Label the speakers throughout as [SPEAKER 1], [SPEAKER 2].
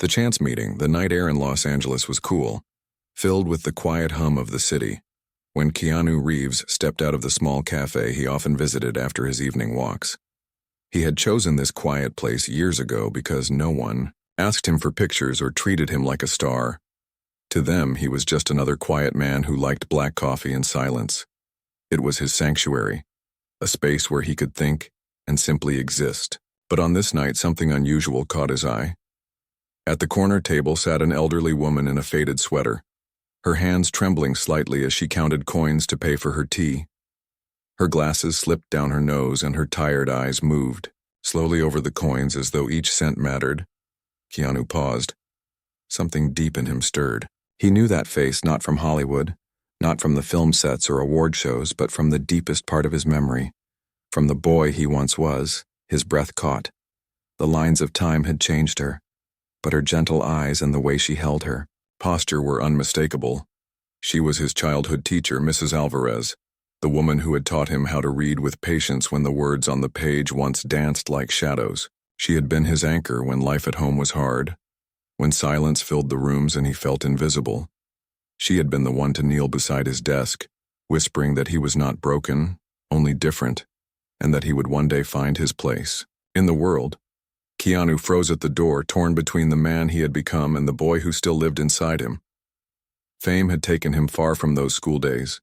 [SPEAKER 1] The chance meeting, the night air in Los Angeles was cool, filled with the quiet hum of the city. When Keanu Reeves stepped out of the small cafe he often visited after his evening walks. He had chosen this quiet place years ago because no one asked him for pictures or treated him like a star. To them, he was just another quiet man who liked black coffee and silence. It was his sanctuary, a space where he could think and simply exist. But on this night, something unusual caught his eye. At the corner table sat an elderly woman in a faded sweater, her hands trembling slightly as she counted coins to pay for her tea. Her glasses slipped down her nose and her tired eyes moved slowly over the coins as though each cent mattered. Keanu paused. Something deep in him stirred. He knew that face not from Hollywood, not from the film sets or award shows, but from the deepest part of his memory, from the boy he once was. His breath caught. The lines of time had changed her, but her gentle eyes and the way she held her posture were unmistakable. She was his childhood teacher, Mrs. Alvarez, the woman who had taught him how to read with patience when the words on the page once danced like shadows. She had been his anchor when life at home was hard, when silence filled the rooms and he felt invisible. She had been the one to kneel beside his desk, whispering that he was not broken, only different, and that he would one day find his place in the world. Keanu froze at the door, torn between the man he had become and the boy who still lived inside him. Fame had taken him far from those school days.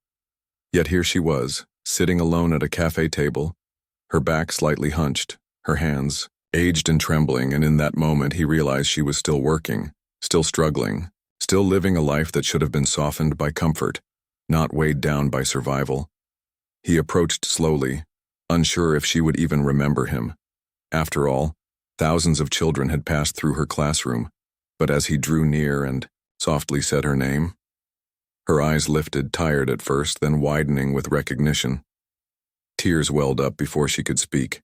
[SPEAKER 1] Yet here she was, sitting alone at a cafe table, her back slightly hunched, her hands aged and trembling, and in that moment he realized she was still working, still struggling, still living a life that should have been softened by comfort, not weighed down by survival. He approached slowly, unsure if she would even remember him. After all, thousands of children had passed through her classroom, but as he drew near and softly said her name, her eyes lifted, tired at first, then widening with recognition. Tears welled up before she could speak.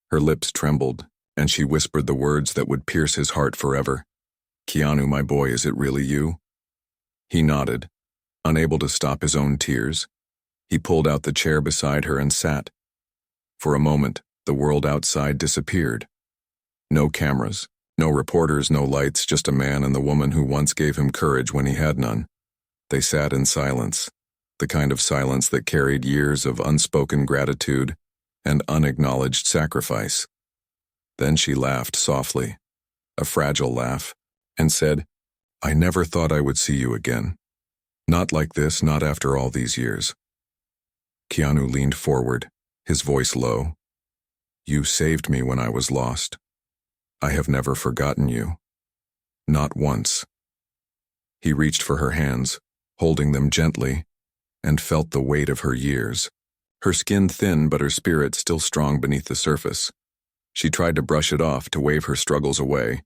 [SPEAKER 1] Her lips trembled, and she whispered the words that would pierce his heart forever. "Keanu, my boy, is it really you?" He nodded, unable to stop his own tears. He pulled out the chair beside her and sat. For a moment, the world outside disappeared. No cameras, no reporters, no lights, just a man and the woman who once gave him courage when he had none. They sat in silence, the kind of silence that carried years of unspoken gratitude and unacknowledged sacrifice. Then she laughed softly, a fragile laugh, and said, "I never thought I would see you again. Not like this, not after all these years." Keanu leaned forward, his voice low. "You saved me when I was lost. I have never forgotten you. Not once." He reached for her hands, holding them gently, and felt the weight of her years. Her skin thin but her spirit still strong beneath the surface. She tried to brush it off, to wave her struggles away,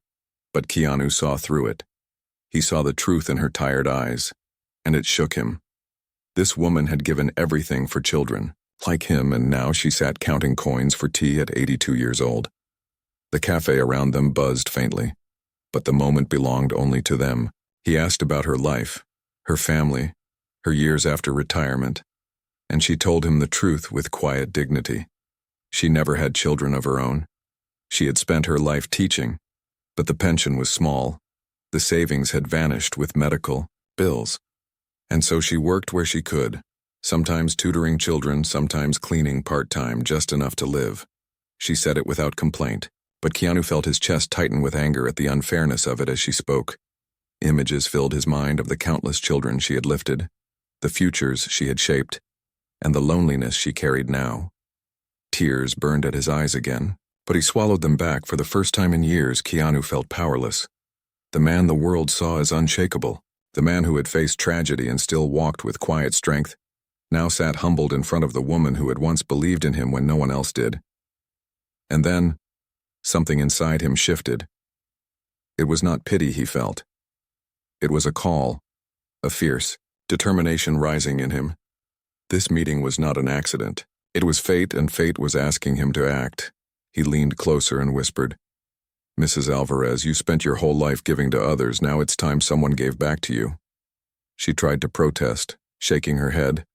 [SPEAKER 1] but Keanu saw through it. He saw the truth in her tired eyes, and it shook him. This woman had given everything for children, like him, and now she sat counting coins for tea at 82 years old. The cafe around them buzzed faintly, but the moment belonged only to them. He asked about her life, her family, her years after retirement, and she told him the truth with quiet dignity. She never had children of her own. She had spent her life teaching, but the pension was small. The savings had vanished with medical bills, and so she worked where she could, sometimes tutoring children, sometimes cleaning part-time, just enough to live. She said it without complaint, but Keanu felt his chest tighten with anger at the unfairness of it as she spoke. Images filled his mind of the countless children she had lifted, the futures she had shaped, and the loneliness she carried now. Tears burned at his eyes again, but he swallowed them back. For the first time in years, Keanu felt powerless. The man the world saw as unshakable, the man who had faced tragedy and still walked with quiet strength, now sat humbled in front of the woman who had once believed in him when no one else did. And then, something inside him shifted. It was not pity he felt. It was a call, a fierce determination rising in him. This meeting was not an accident. It was fate, and fate was asking him to act. He leaned closer and whispered, "Mrs. Alvarez, you spent your whole life giving to others. Now it's time someone gave back to you." She tried to protest, shaking her head,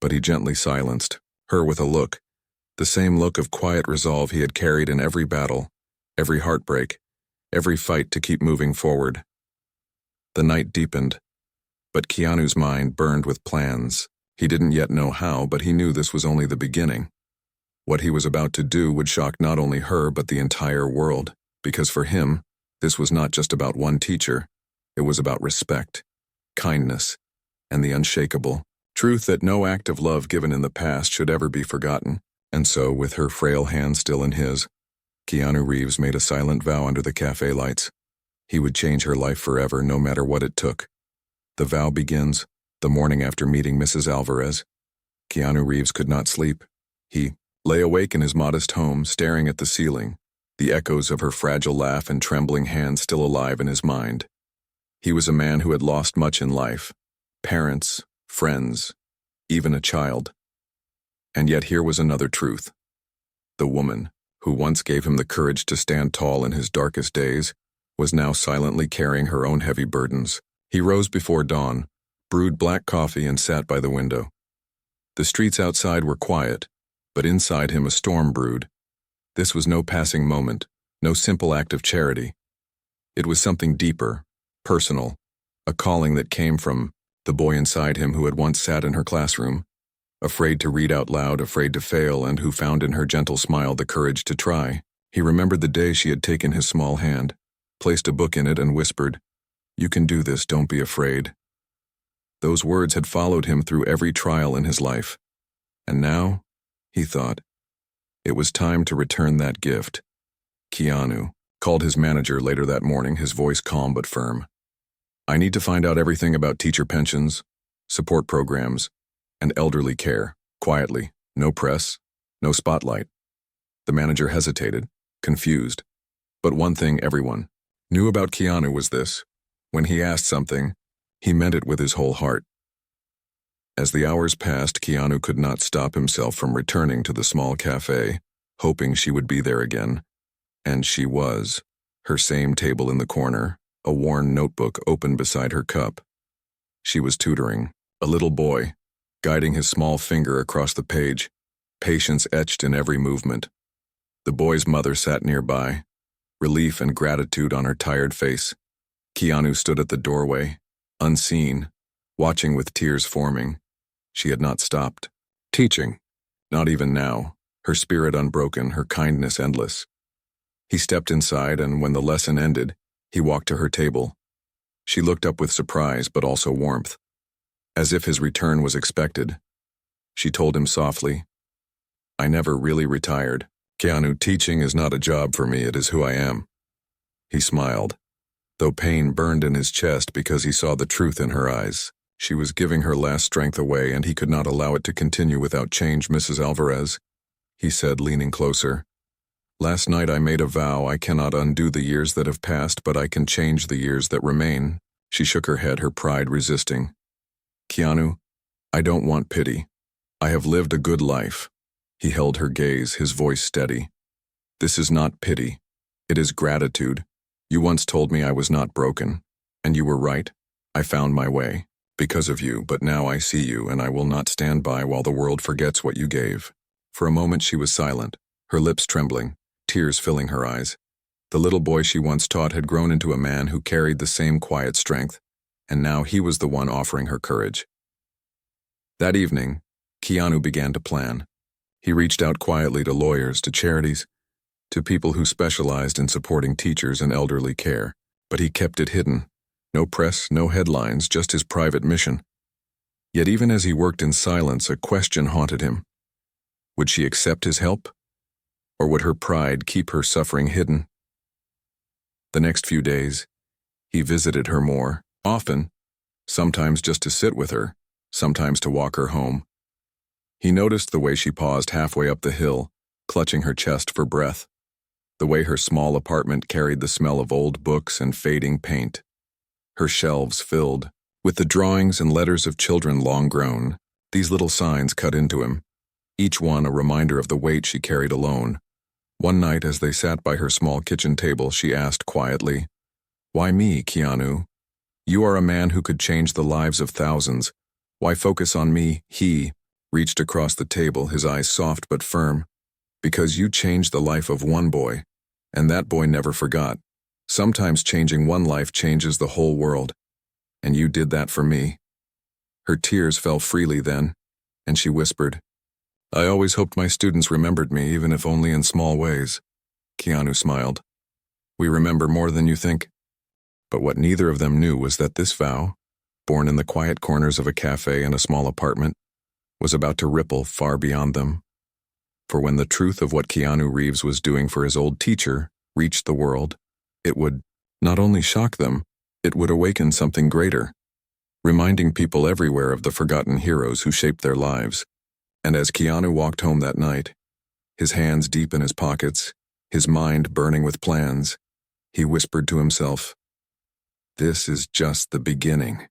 [SPEAKER 1] but he gently silenced her with a look, the same look of quiet resolve he had carried in every battle, every heartbreak, every fight to keep moving forward. The night deepened, but Keanu's mind burned with plans. He didn't yet know how, but he knew this was only the beginning. What he was about to do would shock not only her but the entire world, because for him, this was not just about one teacher. It was about respect, kindness, and the unshakable truth that no act of love given in the past should ever be forgotten. And so, with her frail hand still in his, Keanu Reeves made a silent vow under the cafe lights. He would change her life forever, no matter what it took. The vow begins the morning after meeting Mrs. Alvarez. Keanu Reeves could not sleep. He lay awake in his modest home, staring at the ceiling, the echoes of her fragile laugh and trembling hand still alive in his mind. He was a man who had lost much in life: parents, friends, even a child. And yet here was another truth. The woman, who once gave him the courage to stand tall in his darkest days, was now silently carrying her own heavy burdens. He rose before dawn, brewed black coffee, and sat by the window. The streets outside were quiet, but inside him a storm brewed. This was no passing moment, no simple act of charity. It was something deeper, personal, a calling that came from the boy inside him who had once sat in her classroom, afraid to read out loud, afraid to fail, and who found in her gentle smile the courage to try. He remembered the day she had taken his small hand, placed a book in it, and whispered, "You can do this, don't be afraid." Those words had followed him through every trial in his life. And now, he thought, it was time to return that gift. Keanu called his manager later that morning, his voice calm but firm. "I need to find out everything about teacher pensions, support programs, and elderly care, quietly, no press, no spotlight." The manager hesitated, confused. But one thing everyone knew about Keanu was this: when he asked something, he meant it with his whole heart. As the hours passed, Keanu could not stop himself from returning to the small cafe, hoping she would be there again. And she was. Her same table in the corner, a worn notebook open beside her cup. She was tutoring a little boy, guiding his small finger across the page, patience etched in every movement. The boy's mother sat nearby, relief and gratitude on her tired face. Keanu stood at the doorway, unseen, watching with tears forming. She had not stopped teaching, not even now, her spirit unbroken, her kindness endless. He stepped inside, and when the lesson ended, he walked to her table. She looked up with surprise but also warmth, as if his return was expected. She told him softly, "I never really retired. Keanu, teaching is not a job for me, it is who I am." He smiled, though pain burned in his chest because he saw the truth in her eyes. She was giving her last strength away, and he could not allow it to continue without change. "Mrs. Alvarez," he said, leaning closer, "last night I made a vow. I cannot undo the years that have passed, but I can change the years that remain." She shook her head, her pride resisting. "Keanu, I don't want pity. I have lived a good life." He held her gaze, his voice steady. "This is not pity. It is gratitude. You once told me I was not broken, and you were right. I found my way because of you, but now I see you, and I will not stand by while the world forgets what you gave." For a moment she was silent, her lips trembling, tears filling her eyes. The little boy she once taught had grown into a man who carried the same quiet strength, and now he was the one offering her courage. That evening, Keanu began to plan. He reached out quietly to lawyers, to charities, to people who specialized in supporting teachers and elderly care, but he kept it hidden. No press, no headlines, just his private mission. Yet even as he worked in silence, a question haunted him. Would she accept his help? Or would her pride keep her suffering hidden? The next few days, he visited her more often, sometimes just to sit with her, sometimes to walk her home. He noticed the way she paused halfway up the hill, clutching her chest for breath, the way her small apartment carried the smell of old books and fading paint, her shelves filled with the drawings and letters of children long grown. These little signs cut into him, each one a reminder of the weight she carried alone. One night, as they sat by her small kitchen table, she asked quietly, "Why me, Keanu? You are a man who could change the lives of thousands. Why focus on me?" He reached across the table, his eyes soft but firm. "Because you changed the life of one boy, and that boy never forgot. Sometimes changing one life changes the whole world, and you did that for me." Her tears fell freely then, and she whispered, "I always hoped my students remembered me, even if only in small ways." Keanu smiled. "We remember more than you think." But what neither of them knew was that this vow, born in the quiet corners of a cafe in a small apartment, was about to ripple far beyond them. For when the truth of what Keanu Reeves was doing for his old teacher reached the world, it would not only shock them, it would awaken something greater, reminding people everywhere of the forgotten heroes who shaped their lives. And as Keanu walked home that night, his hands deep in his pockets, his mind burning with plans, he whispered to himself, "This is just the beginning."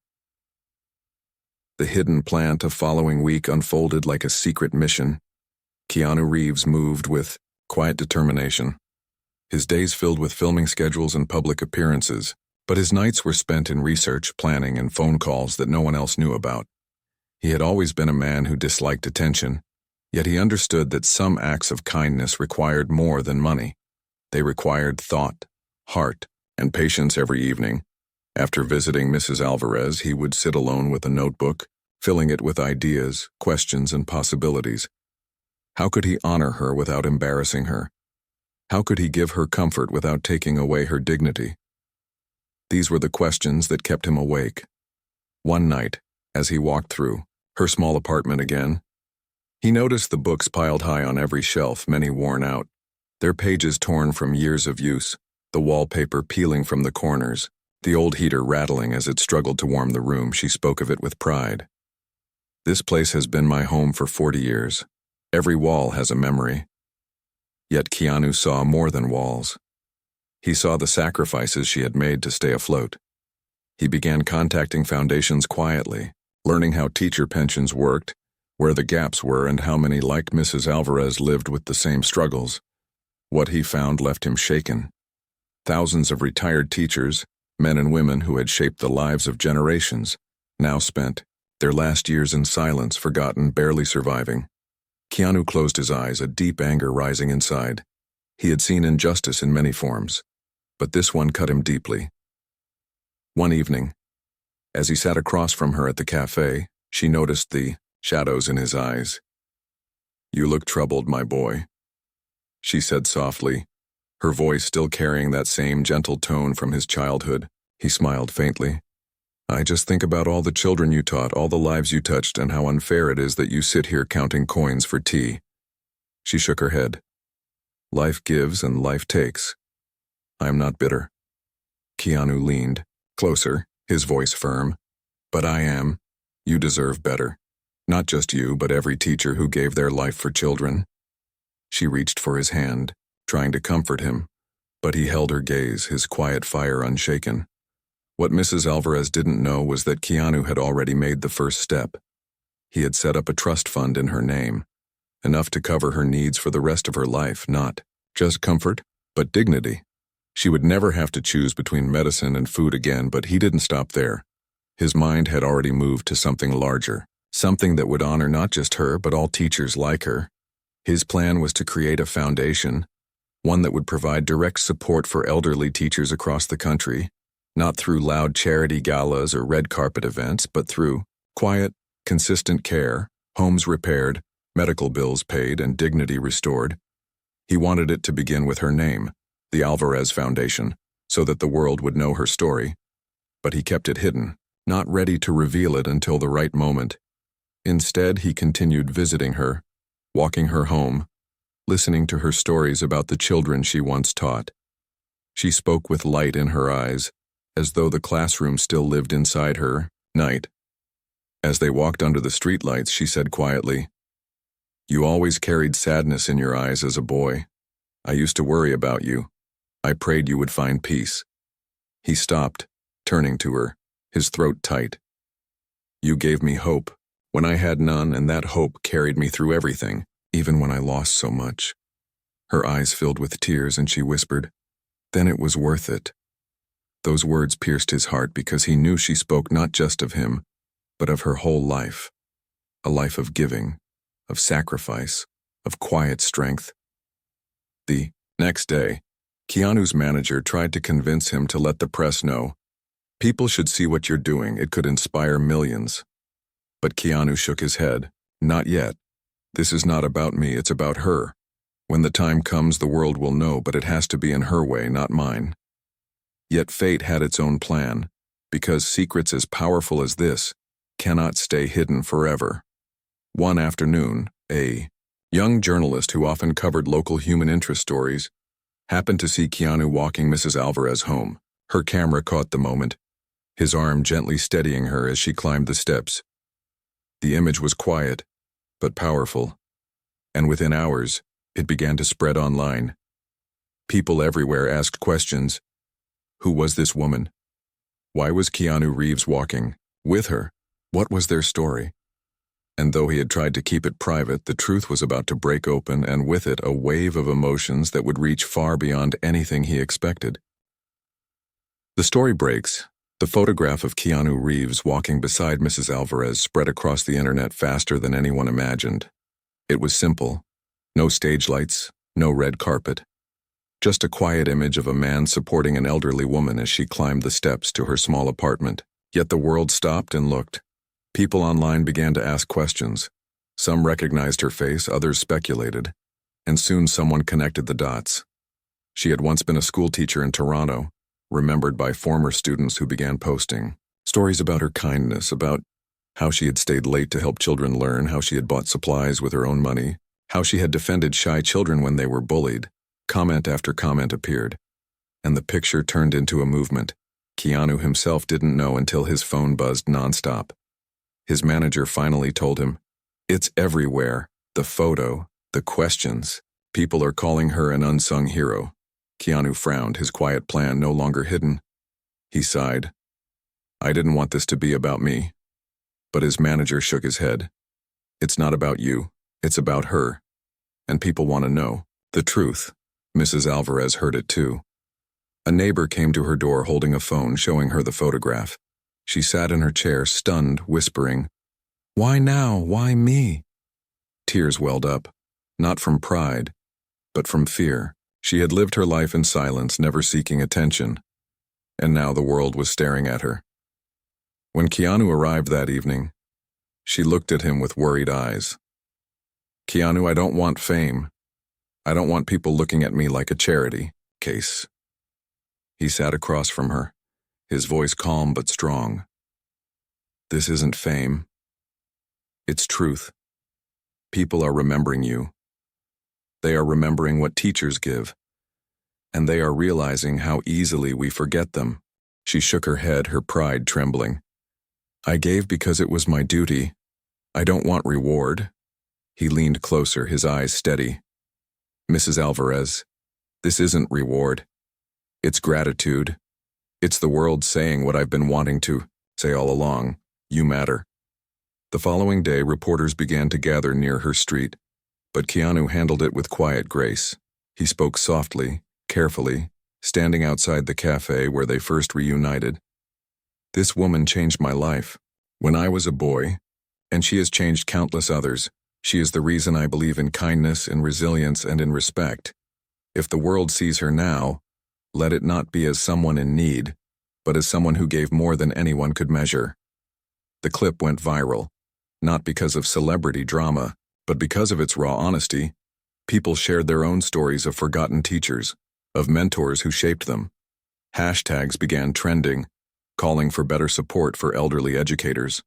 [SPEAKER 1] The hidden plan to following week unfolded like a secret mission. Keanu Reeves moved with quiet determination, his days filled with filming schedules and public appearances, but his nights were spent in research, planning, and phone calls that no one else knew about. He had always been a man who disliked attention, yet he understood that some acts of kindness required more than money. They required thought, heart, and patience every evening. After visiting Mrs. Alvarez, he would sit alone with a notebook, filling it with ideas, questions, and possibilities. How could he honor her without embarrassing her? How could he give her comfort without taking away her dignity? These were the questions that kept him awake. One night, as he walked through her small apartment again, he noticed the books piled high on every shelf, many worn out, their pages torn from years of use, the wallpaper peeling from the corners, the old heater rattling as it struggled to warm the room. She spoke of it with pride. "This place has been my home for 40 years. Every wall has a memory." Yet Keanu saw more than walls. He saw the sacrifices she had made to stay afloat. He began contacting foundations quietly, learning how teacher pensions worked, where the gaps were, and how many like Mrs. Alvarez lived with the same struggles. What he found left him shaken. Thousands of retired teachers, men and women who had shaped the lives of generations, now spent their last years in silence, forgotten, barely surviving. Keanu closed his eyes, a deep anger rising inside. He had seen injustice in many forms, but this one cut him deeply. One evening, as he sat across from her at the cafe, she noticed the shadows in his eyes. "You look troubled, my boy," she said softly, her voice still carrying that same gentle tone from his childhood. He smiled faintly. "I just think about all the children you taught, all the lives you touched, and how unfair it is that you sit here counting coins for tea." She shook her head. "Life gives and life takes. I am not bitter." Keanu leaned closer, his voice firm. "But I am. You deserve better. Not just you, but every teacher who gave their life for children." She reached for his hand, trying to comfort him, but he held her gaze, his quiet fire unshaken. What Mrs. Alvarez didn't know was that Keanu had already made the first step. He had set up a trust fund in her name, enough to cover her needs for the rest of her life, not just comfort, but dignity. She would never have to choose between medicine and food again, but he didn't stop there. His mind had already moved to something larger, something that would honor not just her, but all teachers like her. His plan was to create a foundation, one that would provide direct support for elderly teachers across the country, not through loud charity galas or red carpet events, but through quiet, consistent care, homes repaired, medical bills paid, and dignity restored. He wanted it to begin with her name, the Alvarez Foundation, so that the world would know her story. But he kept it hidden, not ready to reveal it until the right moment. Instead, he continued visiting her, walking her home, listening to her stories about the children she once taught. She spoke with light in her eyes, as though the classroom still lived inside her. Night. As they walked under the streetlights, she said quietly, "You always carried sadness in your eyes as a boy. I used to worry about you. I prayed you would find peace." He stopped, turning to her, his throat tight. "You gave me hope when I had none, and that hope carried me through everything, even when I lost so much." Her eyes filled with tears, and she whispered, "Then it was worth it." Those words pierced his heart because he knew she spoke not just of him, but of her whole life, a life of giving, of sacrifice, of quiet strength. The next day, Keanu's manager tried to convince him to let the press know. People should see what you're doing, it could inspire millions. But Keanu shook his head. Not yet. This is not about me, it's about her. When the time comes, the world will know, but it has to be in her way, not mine. Yet fate had its own plan, because secrets as powerful as this cannot stay hidden forever. One afternoon, a young journalist who often covered local human interest stories happened to see Keanu walking Mrs. Alvarez home. Her camera caught the moment, his arm gently steadying her as she climbed the steps. The image was quiet, but powerful, and within hours, it began to spread online. People everywhere asked questions. Who was this woman? Why was Keanu Reeves walking with her? What was their story? And though he had tried to keep it private, the truth was about to break open, and with it a wave of emotions that would reach far beyond anything he expected. The story breaks. The photograph of Keanu Reeves walking beside Mrs. Alvarez spread across the internet faster than anyone imagined. It was simple. No stage lights, no red carpet. Just a quiet image of a man supporting an elderly woman as she climbed the steps to her small apartment. Yet the world stopped and looked. People online began to ask questions. Some recognized her face, others speculated. And soon someone connected the dots. She had once been a schoolteacher in Toronto, remembered by former students who began posting stories about her kindness, about how she had stayed late to help children learn, how she had bought supplies with her own money, how she had defended shy children when they were bullied. Comment after comment appeared, and the picture turned into a movement. Keanu himself didn't know until his phone buzzed nonstop. His manager finally told him, "It's everywhere. The photo, the questions. People are calling her an unsung hero." Keanu frowned, his quiet plan no longer hidden. He sighed. "I didn't want this to be about me." But his manager shook his head. "It's not about you. It's about her. And people want to know the truth." Mrs. Alvarez heard it too. A neighbor came to her door holding a phone, showing her the photograph. She sat in her chair, stunned, whispering, "Why now? Why me?" Tears welled up, not from pride, but from fear. She had lived her life in silence, never seeking attention, and now the world was staring at her. When Keanu arrived that evening, she looked at him with worried eyes. "Keanu, I don't want fame. I don't want people looking at me like a charity case." He sat across from her, his voice calm but strong. "This isn't fame. It's truth. People are remembering you. They are remembering what teachers give, and they are realizing how easily we forget them." She shook her head, her pride trembling. "I gave because it was my duty. I don't want reward." He leaned closer, his eyes steady. "Mrs. Alvarez, this isn't reward. It's gratitude. It's the world saying what I've been wanting to say all along. You matter." The following day, reporters began to gather near her street, but Keanu handled it with quiet grace. He spoke softly, carefully, standing outside the cafe where they first reunited. "This woman changed my life when I was a boy, and she has changed countless others. She is the reason I believe in kindness, in resilience, and in respect. If the world sees her now, let it not be as someone in need, but as someone who gave more than anyone could measure." The clip went viral, not because of celebrity drama, but because of its raw honesty. People shared their own stories of forgotten teachers, of mentors who shaped them. Hashtags began trending, calling for better support for elderly educators.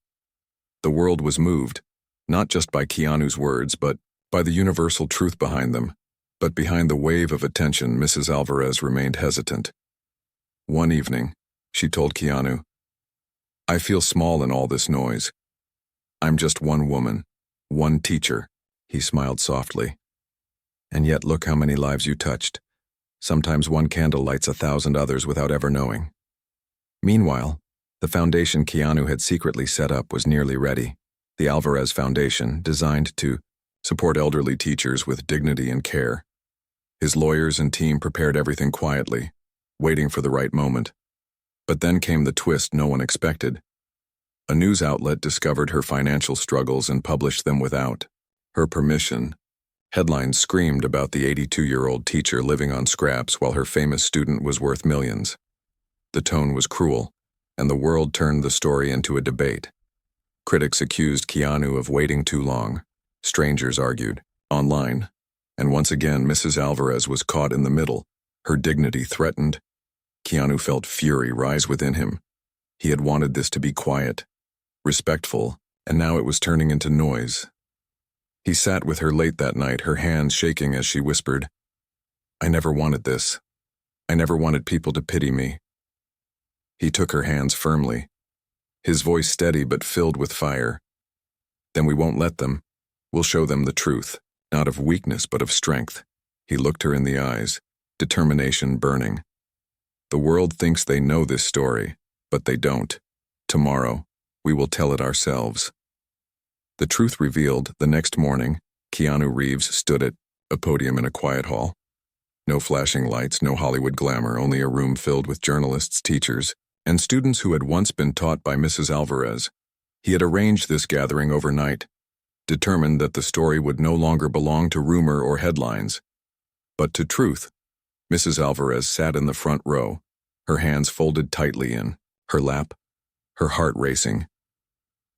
[SPEAKER 1] The world was moved, not just by Keanu's words, but by the universal truth behind them. But behind the wave of attention, Mrs. Alvarez remained hesitant. One evening, she told Keanu, "I feel small in all this noise. I'm just one woman, one teacher." He smiled softly. "And yet look how many lives you touched. Sometimes one candle lights 1,000 others without ever knowing." Meanwhile, the foundation Keanu had secretly set up was nearly ready. The Alvarez Foundation, designed to support elderly teachers with dignity and care. His lawyers and team prepared everything quietly, waiting for the right moment. But then came the twist no one expected. A news outlet discovered her financial struggles and published them without her permission. Headlines screamed about the 82-year-old teacher living on scraps while her famous student was worth millions. The tone was cruel, and the world turned the story into a debate. Critics accused Keanu of waiting too long. Strangers argued, online. And once again, Mrs. Alvarez was caught in the middle, her dignity threatened. Keanu felt fury rise within him. He had wanted this to be quiet, respectful, and now it was turning into noise. He sat with her late that night, her hands shaking as she whispered, "I never wanted this. I never wanted people to pity me." He took her hands firmly, his voice steady but filled with fire. "Then we won't let them. We'll show them the truth, not of weakness but of strength." He looked her in the eyes, determination burning. "The world thinks they know this story, but they don't. Tomorrow, we will tell it ourselves." The truth revealed, the next morning, Keanu Reeves stood at a podium in a quiet hall. No flashing lights, no Hollywood glamour, only a room filled with journalists, teachers, and students who had once been taught by Mrs. Alvarez. He had arranged this gathering overnight, determined that the story would no longer belong to rumor or headlines, but to truth. Mrs. Alvarez sat in the front row, her hands folded tightly in her lap, her heart racing.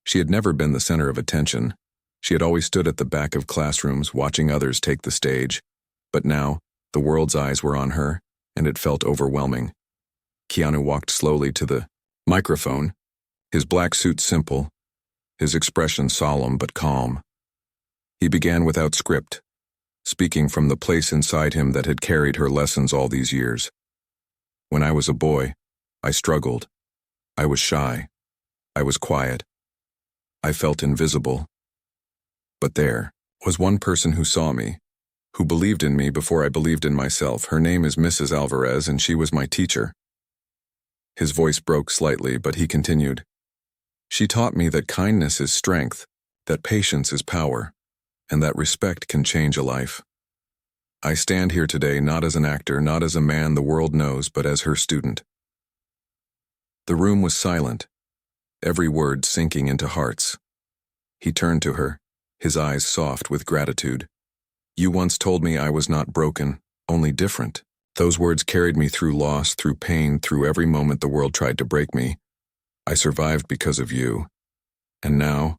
[SPEAKER 1] She had never been the center of attention. She had always stood at the back of classrooms, watching others take the stage. But now, the world's eyes were on her, and it felt overwhelming. Keanu walked slowly to the microphone, his black suit simple, his expression solemn but calm. He began without script, speaking from the place inside him that had carried her lessons all these years. "When I was a boy, I struggled. I was shy. I was quiet. I felt invisible. But there was one person who saw me, who believed in me before I believed in myself. Her name is Mrs. Alvarez, and she was my teacher." His voice broke slightly, but he continued. "She taught me that kindness is strength, that patience is power, and that respect can change a life. I stand here today not as an actor, not as a man the world knows, but as her student." The room was silent, every word sinking into hearts. He turned to her, his eyes soft with gratitude. "You once told me I was not broken, only different." Those words carried me through loss, through pain, through every moment the world tried to break me. I survived because of you. And now,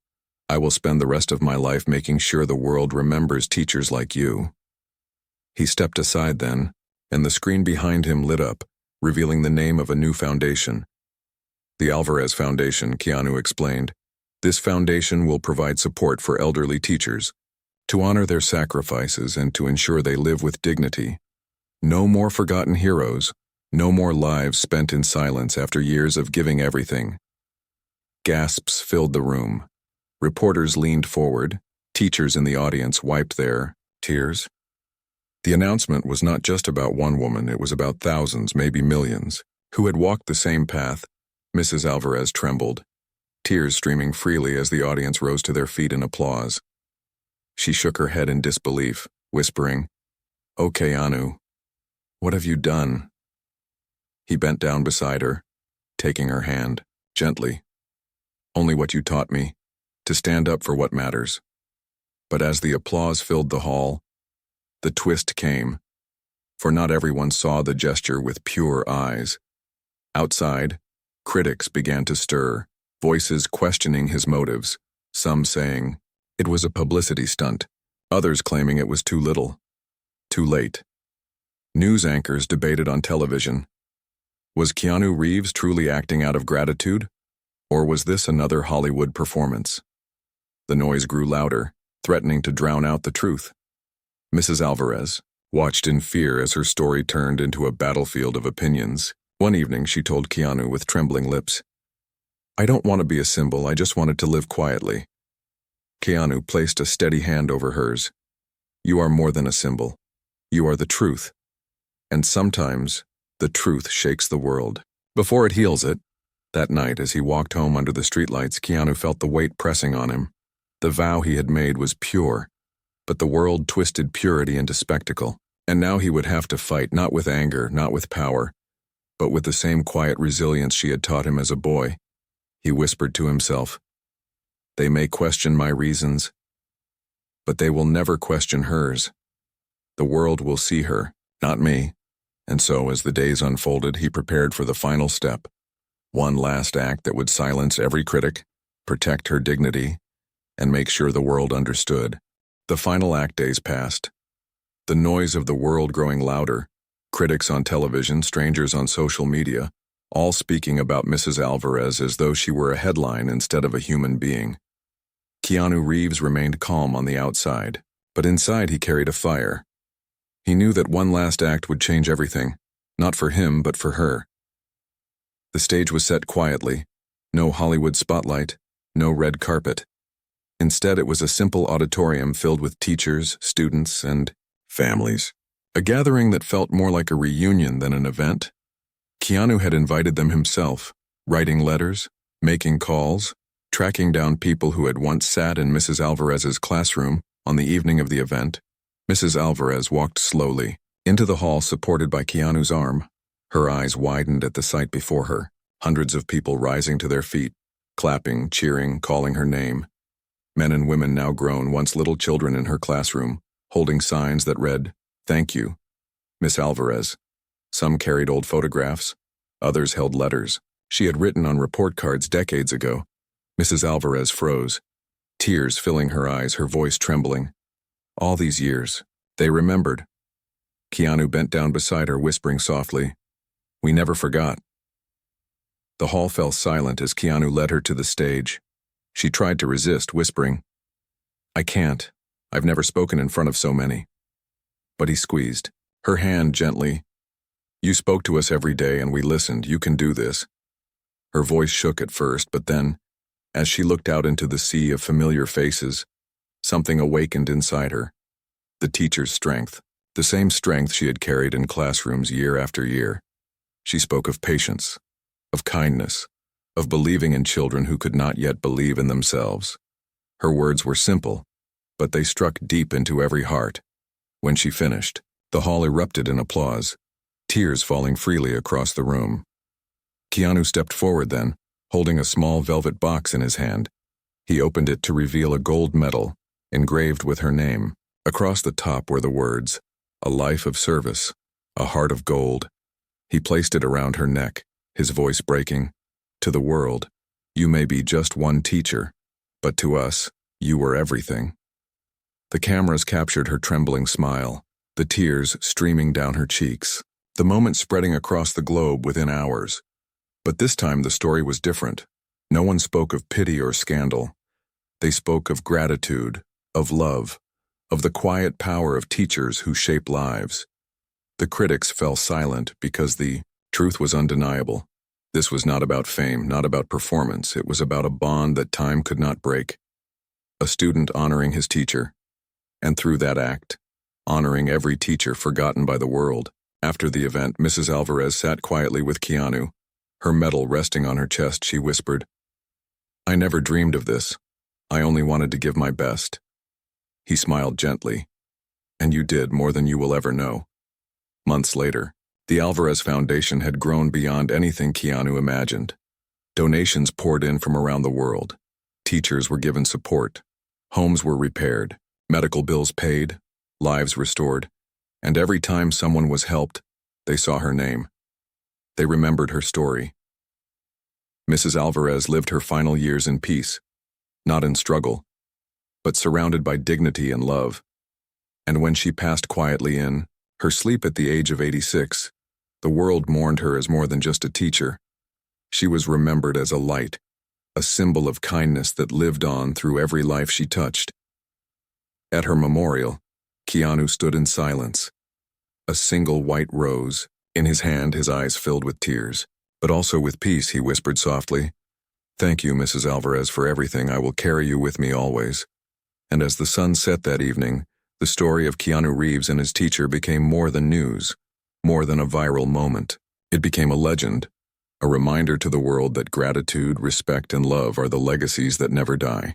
[SPEAKER 1] I will spend the rest of my life making sure the world remembers teachers like you. He stepped aside then, and the screen behind him lit up, revealing the name of a new foundation. "The Alvarez Foundation," Keanu explained. "This foundation will provide support for elderly teachers, to honor their sacrifices and to ensure they live with dignity. No more forgotten heroes, no more lives spent in silence after years of giving everything." Gasps filled the room. Reporters leaned forward, teachers in the audience wiped their tears. The announcement was not just about one woman, it was about thousands, maybe millions, who had walked the same path. Mrs. Alvarez trembled, tears streaming freely as the audience rose to their feet in applause. She shook her head in disbelief, whispering, "Oh, Keanu, what have you done?" He bent down beside her, taking her hand, gently. "Only what you taught me, to stand up for what matters." But as the applause filled the hall, the twist came, for not everyone saw the gesture with pure eyes. Outside, critics began to stir, voices questioning his motives, some saying it was a publicity stunt, others claiming it was too little, too late. News anchors debated on television. Was Keanu Reeves truly acting out of gratitude, or was this another Hollywood performance? The noise grew louder, threatening to drown out the truth. Mrs. Alvarez watched in fear as her story turned into a battlefield of opinions. One evening, she told Keanu with trembling lips, "I don't want to be a symbol, I just wanted to live quietly." Keanu placed a steady hand over hers. "You are more than a symbol. You are the truth. And sometimes, the truth shakes the world before it heals it." That night, as he walked home under the streetlights, Keanu felt the weight pressing on him. The vow he had made was pure, but the world twisted purity into spectacle. And now he would have to fight, not with anger, not with power, but with the same quiet resilience she had taught him as a boy. He whispered to himself, "They may question my reasons, But they will never question hers. The world will see her, not me. And so, as the days unfolded, he prepared for the final step. One last act that would silence every critic, protect her dignity, and make sure the world understood. The final act days passed. The noise of the world growing louder, critics on television, strangers on social media, all speaking about Mrs. Alvarez as though she were a headline instead of a human being. Keanu Reeves remained calm on the outside, but inside he carried a fire. He knew that one last act would change everything, not for him but for her. The stage was set quietly, no Hollywood spotlight, no red carpet. Instead, it was a simple auditorium filled with teachers, students, and families. A gathering that felt more like a reunion than an event. Keanu had invited them himself, writing letters, making calls, tracking down people who had once sat in Mrs. Alvarez's classroom on the evening of the event. Mrs. Alvarez walked slowly into the hall, supported by Keanu's arm. Her eyes widened at the sight before her, hundreds of people rising to their feet, clapping, cheering, calling her name. Men and women now grown, once little children in her classroom, holding signs that read, "Thank you, Miss Alvarez." Some carried old photographs, others held letters she had written on report cards decades ago. Mrs. Alvarez froze, tears filling her eyes, her voice trembling. All these years, they remembered. Keanu bent down beside her, whispering softly, "We never forgot." The hall fell silent as Keanu led her to the stage. She tried to resist, whispering, "I can't. I've never spoken in front of so many." But he squeezed her hand gently. "You spoke to us every day and we listened. You can do this." Her voice shook at first, but then, as she looked out into the sea of familiar faces, something awakened inside her. The teacher's strength, the same strength she had carried in classrooms year after year. She spoke of patience, of kindness, of believing in children who could not yet believe in themselves. Her words were simple, but they struck deep into every heart. When she finished, the hall erupted in applause, tears falling freely across the room. Keanu stepped forward then, holding a small velvet box in his hand. He opened it to reveal a gold medal, engraved with her name. Across the top were the words, "A life of service, a heart of gold." He placed it around her neck, his voice breaking. "To the world, you may be just one teacher, but to us, you were everything." The cameras captured her trembling smile, the tears streaming down her cheeks, the moment spreading across the globe within hours. But this time the story was different. No one spoke of pity or scandal. They spoke of gratitude, of love, of the quiet power of teachers who shape lives. The critics fell silent because the truth was undeniable. This was not about fame, not about performance. It was about a bond that time could not break. A student honoring his teacher, and through that act, honoring every teacher forgotten by the world. After the event, Mrs. Alvarez sat quietly with Keanu. Her medal resting on her chest, she whispered, "I never dreamed of this. I only wanted to give my best." He smiled gently. "And you did more than you will ever know." Months later, the Alvarez Foundation had grown beyond anything Keanu imagined. Donations poured in from around the world. Teachers were given support. Homes were repaired. Medical bills paid. Lives restored. And every time someone was helped, they saw her name. They remembered her story. Mrs. Alvarez lived her final years in peace, not in struggle, but surrounded by dignity and love. And when she passed quietly in her sleep at the age of 86, the world mourned her as more than just a teacher. She was remembered as a light, a symbol of kindness that lived on through every life she touched. At her memorial, Keanu stood in silence, a single white rose in his hand, his eyes filled with tears, but also with peace. He whispered softly, "Thank you, Mrs. Alvarez, for everything. I will carry you with me always." And as the sun set that evening, the story of Keanu Reeves and his teacher became more than news, more than a viral moment. It became a legend, a reminder to the world that gratitude, respect, and love are the legacies that never die.